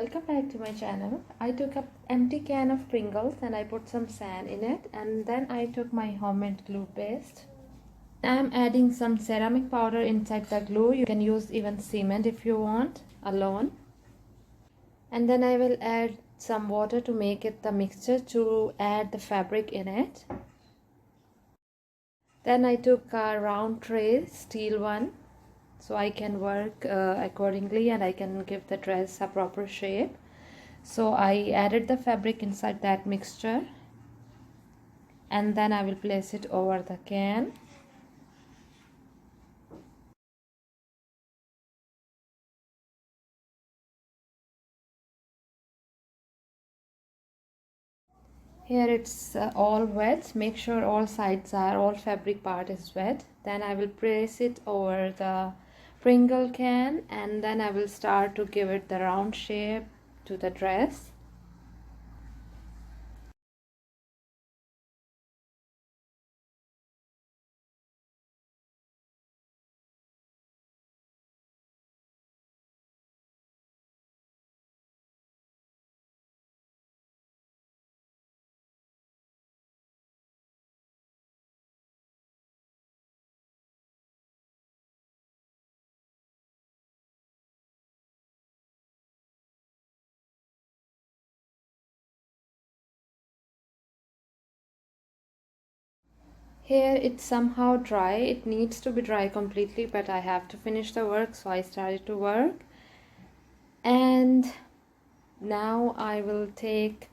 welcome back to my channel. I took an empty can of Pringles and I put some sand in it, and then I took my homemade glue paste. I'm adding some ceramic powder inside the glue. You can use even cement if you want alone. And then I will add some water to make it the mixture to add the fabric in it. Then I took a round tray, steel one, so I can work accordingly and I can give the dress a proper shape. So I added the fabric inside that mixture, and then I will place it over the can. Here it's all wet. Make sure all sides are, all fabric part is wet. Then I will place it over the Pringle can, and then I will start to give it the round shape to the dress. Here it's somehow dry. It needs to be dry completely, but I have to finish the work, so I started to work. And now I will take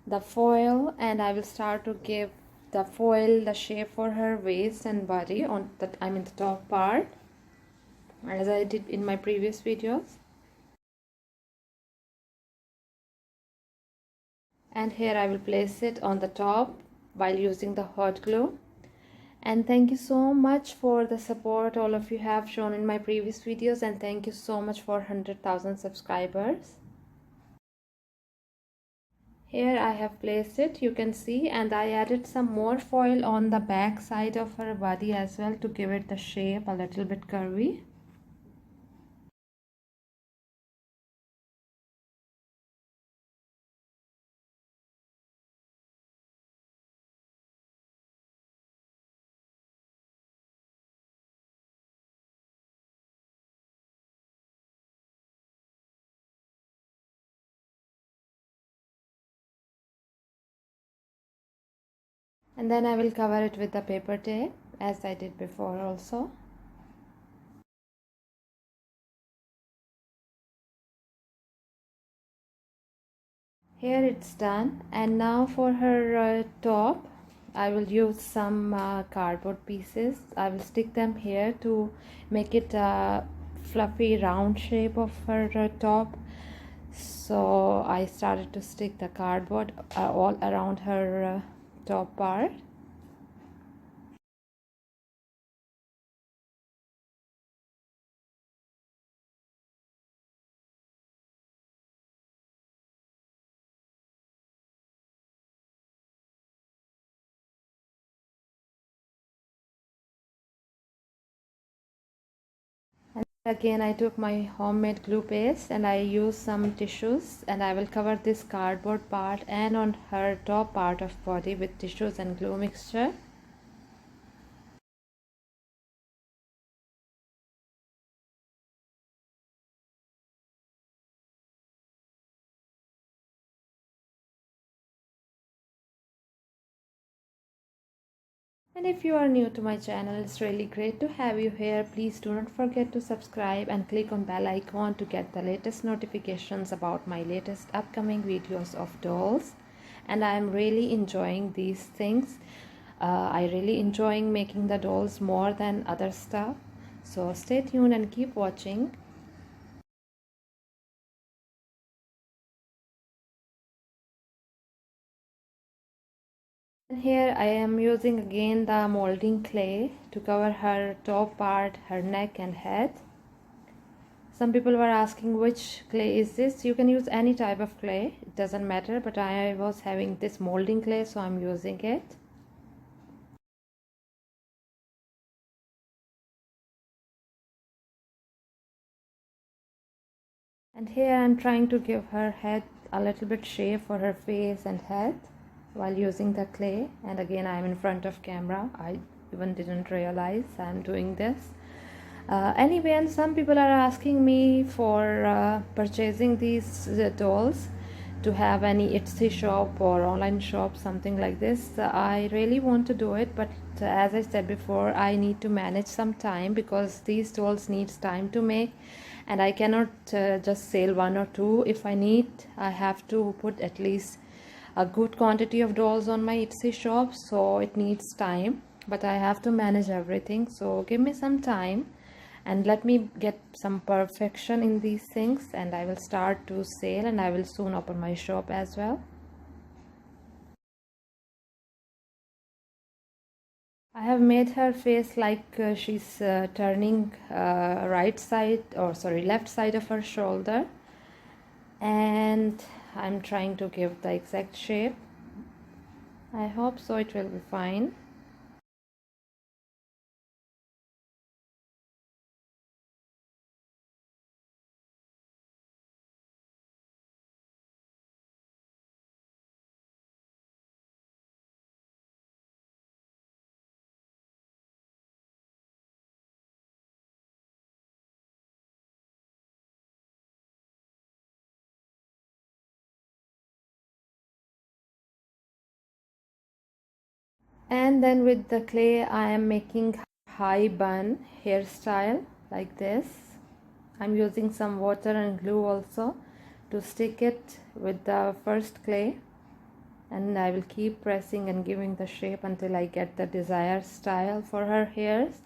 the foil and I will start to give the foil the shape for her waist and body on the the top part, as I did in my previous videos. And here I will place it on the top while using the hot glue. And thank you so much for the support all of you have shown in my previous videos, and thank you so much for 100,000 subscribers. Here I have placed it, you can see, and I added some more foil on the back side of her body as well to give it the shape a little bit curvy. And then I will cover it with the paper tape as I did before also. Here it's done, and now for her top I will use some cardboard pieces. I will stick them here to make it a fluffy round shape of her top. So I started to stick the cardboard all around her top part. Again, I took my homemade glue paste and I used some tissues, and I will cover this cardboard part and on her top part of body with tissues and glue mixture. And if you are new to my channel, it's really great to have you here. Please do not forget to subscribe and click on bell icon to get the latest notifications about my latest upcoming videos of dolls. And I am really enjoying these things. I really enjoying making the dolls more than other stuff. So stay tuned and keep watching. And here I am using again the molding clay to cover her top part, her neck and head. Some people were asking which clay is this. You can use any type of clay, it doesn't matter, but I was having this molding clay, so I'm using it. And And here I'm trying to give her head a little bit shape for her face and head while using the clay. And again, I'm in front of camera. I even didn't realize I'm doing this. Anyway, and some people are asking me for purchasing these dolls to have any Etsy shop or online shop, something like this. I really want to do it, but as I said before, I need to manage some time because these dolls needs time to make, and I cannot just sell one or two. If I need, I have to put at least a good quantity of dolls on my Etsy shop, so it needs time, but I have to manage everything. So give me some time and let me get some perfection in these things, and I will start to sell, and I will soon open my shop as well. I have made her face like she's turning right side, or sorry, left side of her shoulder, and I'm trying to give the exact shape. I hope so it will be fine. And then with the clay I am making high bun hairstyle like this. I'm using some water and glue also to stick it with the first clay, and I will keep pressing and giving the shape until I get the desired style for her hairs.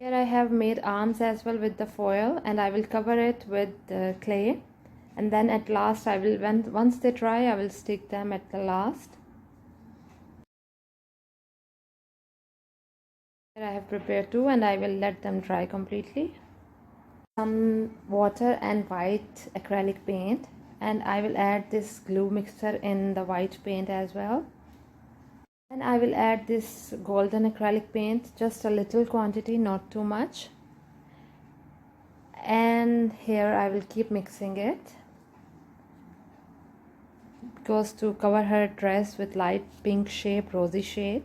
Here I have made arms as well with the foil, and I will cover it with the clay, and then at last I will, once they dry, I will stick them at the last. Here I have prepared two, and I will let them dry completely. Some water and white acrylic paint, and I will add this glue mixture in the white paint as well. And I will add this golden acrylic paint, just a little quantity, not too much. And here I will keep mixing it because to cover her dress with light pink shape, rosy shade.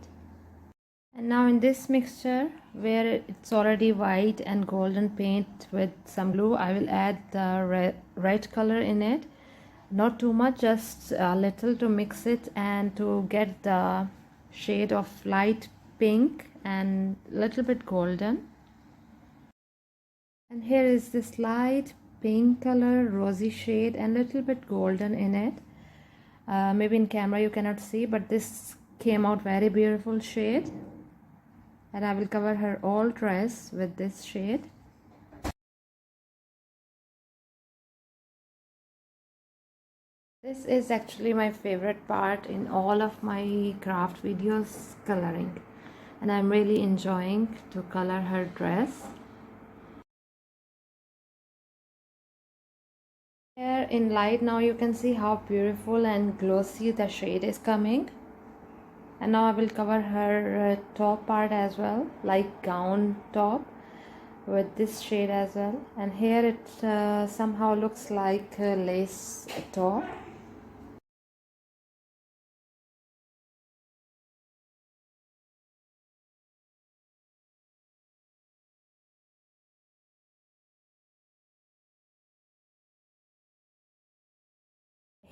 And now in this mixture where it's already white and golden paint with some glue, I will add the red color in it. Not too much, just a little to mix it and to get the shade of light pink and little bit golden. And here is this light pink color, rosy shade and little bit golden in it. Maybe in camera you cannot see, but this came out very beautiful shade. And I will cover her all dress with this shade. This is actually my favorite part in all of my craft videos, coloring, and I'm really enjoying to color her dress. Here in light now you can see how beautiful and glossy the shade is coming. And now I will cover her top part as well, like gown top, with this shade as well. And here it somehow looks like a lace top.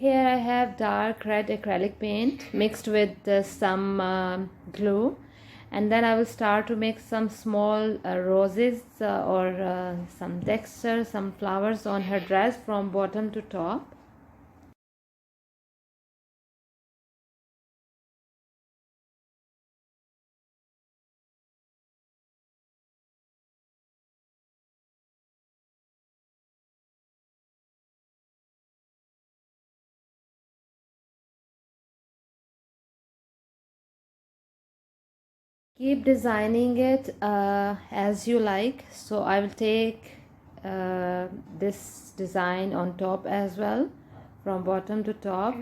Here I have dark red acrylic paint mixed with some glue, and then I will start to make some small roses or some texture, some flowers on her dress from bottom to top. Keep designing it as you like. So I will take this design on top as well, from bottom to top,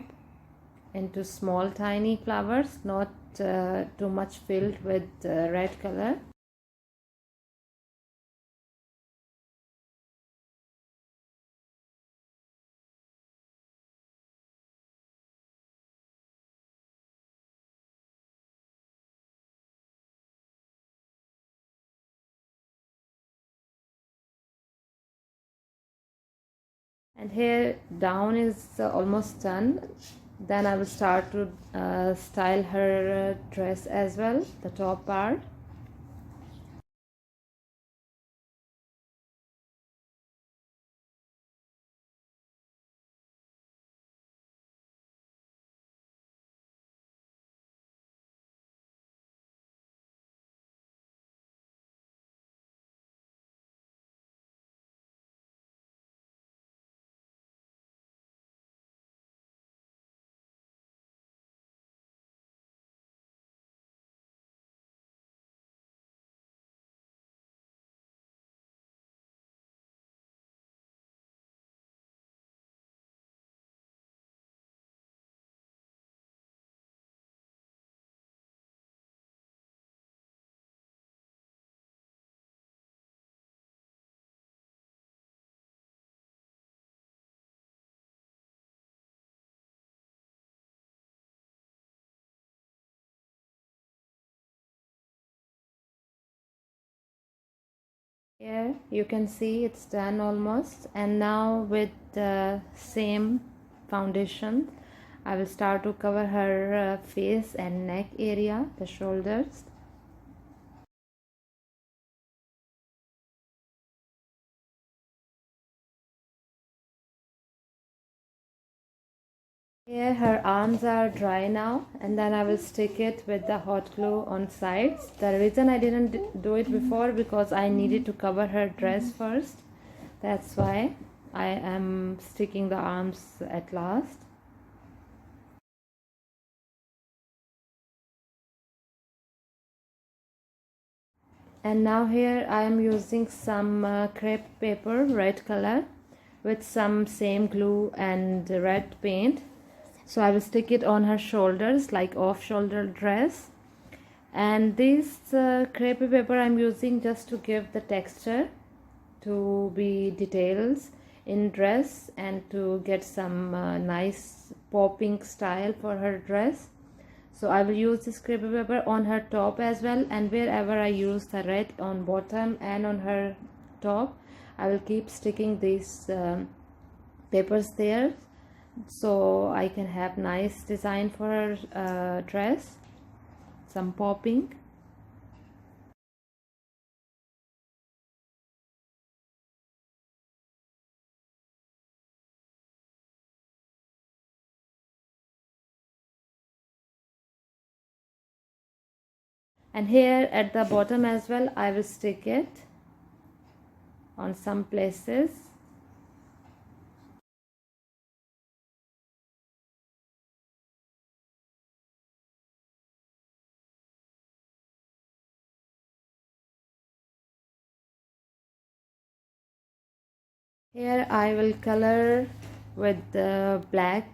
into small tiny flowers, not too much filled with red color. And here down is almost done. Then I will start to style her dress as well, the top part. Here you can see it's done almost, and now with the same foundation I will start to cover her face and neck area, the shoulders. Here her arms are dry now, and then I will stick it with the hot glue on sides. The reason I didn't do it before, because I needed to cover her dress first. That's why I am sticking the arms at last. And now here I am using some crepe paper, red color, with some same glue and red paint. So I will stick it on her shoulders like off shoulder dress. And this crepe paper I'm using just to give the texture, to be details in dress, and to get some nice popping style for her dress. So I will use this crepe paper on her top as well, and wherever I use the red on bottom and on her top, I will keep sticking these papers there, so I can have nice design for her dress, some popping. And here at the bottom as well I will stick it on some places. Here I will color with the black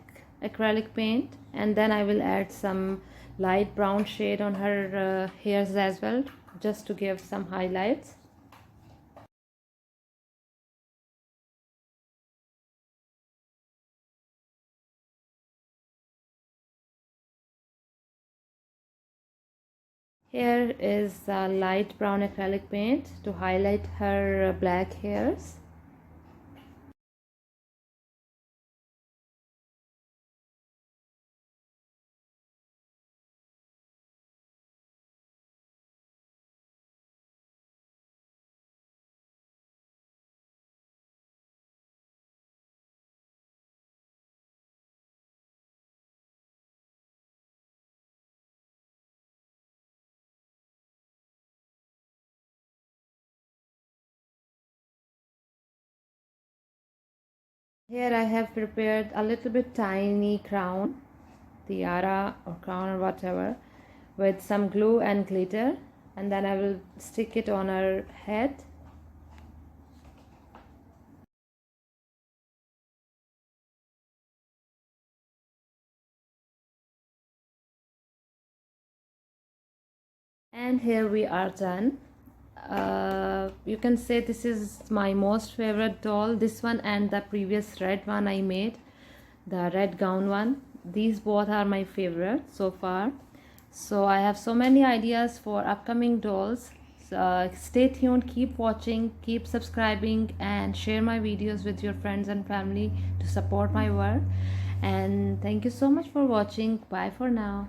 acrylic paint, and then I will add some light brown shade on her hairs as well, just to give some highlights. Here is light brown acrylic paint to highlight her black hairs. Here I have prepared a little bit tiny crown, tiara or crown or whatever, with some glue and glitter, and then I will stick it on her head. And here we are done. You can say this is my most favorite doll, this one and the previous red one I made, the red gown one. These both are my favorite so far. So I have so many ideas for upcoming dolls. So stay tuned, keep watching, keep subscribing, and share my videos with your friends and family to support my work. And thank you so much for watching. Bye for now.